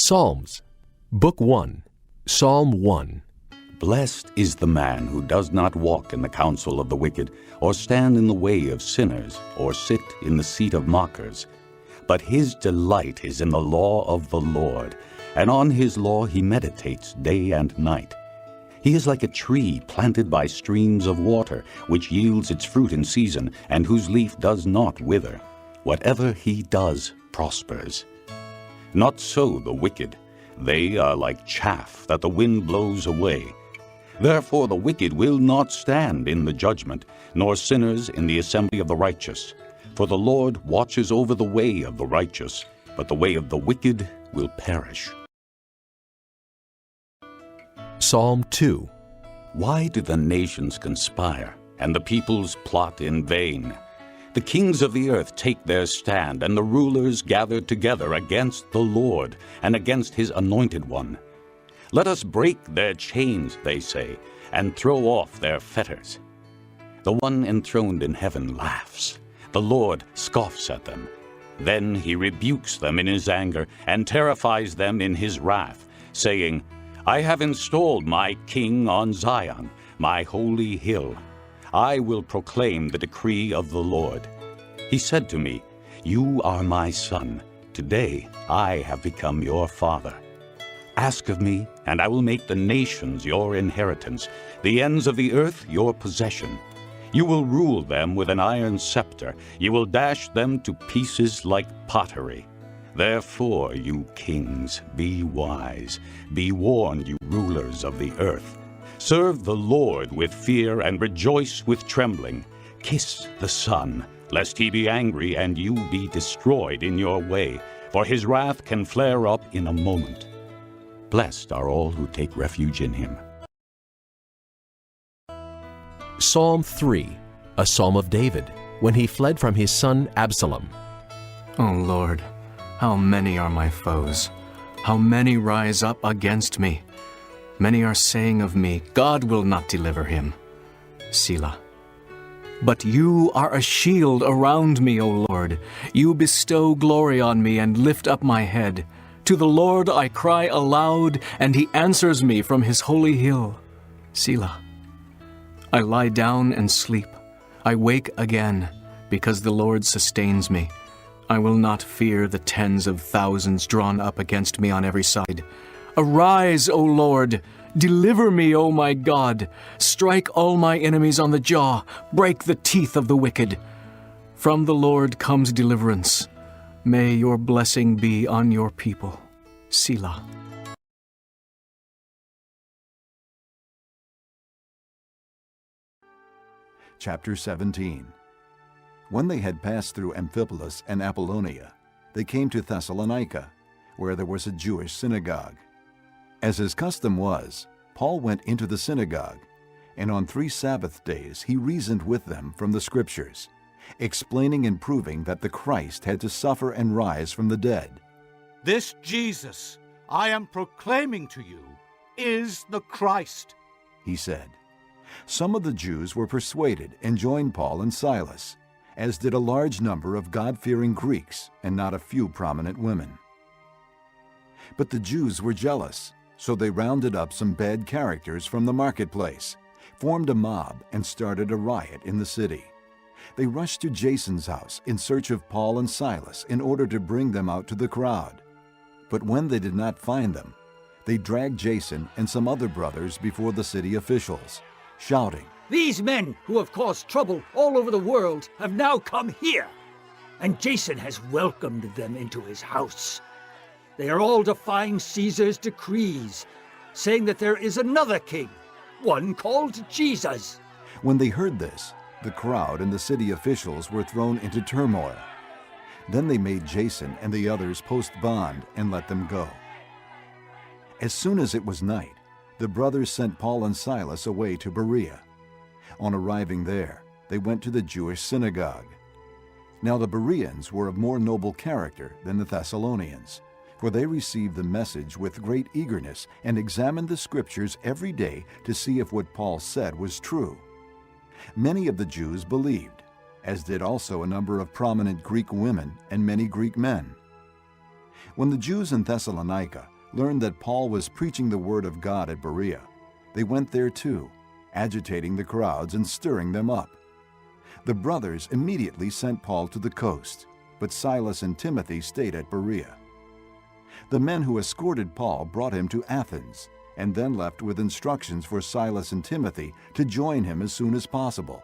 Psalms, Book 1, Psalm 1. Blessed is the man who does not walk in the counsel of the wicked, or stand in the way of sinners, or sit in the seat of mockers. But his delight is in the law of the Lord, and on his law he meditates day and night. He is like a tree planted by streams of water, which yields its fruit in season, and whose leaf does not wither. Whatever he does prospers. Not so the wicked. They are like chaff that the wind blows away. Therefore the wicked will not stand in the judgment, nor sinners in the assembly of the righteous. For the Lord watches over the way of the righteous, but the way of the wicked will perish. Psalm 2. Why do the nations conspire, and the peoples plot in vain? The kings of the earth take their stand, and the rulers gather together against the Lord and against his anointed one. Let us break their chains, they say, and throw off their fetters. The one enthroned in heaven laughs. The Lord scoffs at them. Then he rebukes them in his anger and terrifies them in his wrath, saying, I have installed my king on Zion, my holy hill. I will proclaim the decree of the Lord. He said to me, You are my son. Today I have become your father. Ask of me, and I will make the nations your inheritance, the ends of the earth your possession. You will rule them with an iron scepter. You will dash them to pieces like pottery. Therefore, you kings, be wise. Be warned, you rulers of the earth. Serve the Lord with fear and rejoice with trembling. Kiss the Son, lest he be angry and you be destroyed in your way, for his wrath can flare up in a moment. Blessed are all who take refuge in him. Psalm 3, a psalm of David, when he fled from his son Absalom. O Lord, how many are my foes? How many rise up against me? Many are saying of me, God will not deliver him. Selah. But you are a shield around me, O Lord. You bestow glory on me and lift up my head. To the Lord I cry aloud, and he answers me from his holy hill. Selah. I lie down and sleep. I wake again, because the Lord sustains me. I will not fear the tens of thousands drawn up against me on every side. Arise, O Lord! Deliver me, O my God! Strike all my enemies on the jaw. Break the teeth of the wicked. From the Lord comes deliverance. May your blessing be on your people. Selah. Chapter 17. When they had passed through Amphipolis and Apollonia, they came to Thessalonica, where there was a Jewish synagogue. As his custom was, Paul went into the synagogue, and on 3 Sabbath days he reasoned with them from the Scriptures, explaining and proving that the Christ had to suffer and rise from the dead. This Jesus I am proclaiming to you is the Christ, he said. Some of the Jews were persuaded and joined Paul and Silas, as did a large number of God-fearing Greeks and not a few prominent women. But the Jews were jealous, so they rounded up some bad characters from the marketplace, formed a mob, and started a riot in the city. They rushed to Jason's house in search of Paul and Silas in order to bring them out to the crowd. But when they did not find them, they dragged Jason and some other brothers before the city officials, shouting, These men who have caused trouble all over the world have now come here, and Jason has welcomed them into his house. They are all defying Caesar's decrees, saying that there is another king, one called Jesus. When they heard this, the crowd and the city officials were thrown into turmoil. Then they made Jason and the others post bond and let them go. As soon as it was night, the brothers sent Paul and Silas away to Berea. On arriving there, they went to the Jewish synagogue. Now the Bereans were of more noble character than the Thessalonians, for they received the message with great eagerness and examined the Scriptures every day to see if what Paul said was true. Many of the Jews believed, as did also a number of prominent Greek women and many Greek men. When the Jews in Thessalonica learned that Paul was preaching the word of God at Berea, they went there too, agitating the crowds and stirring them up. The brothers immediately sent Paul to the coast, but Silas and Timothy stayed at Berea. The men who escorted Paul brought him to Athens, and then left with instructions for Silas and Timothy to join him as soon as possible.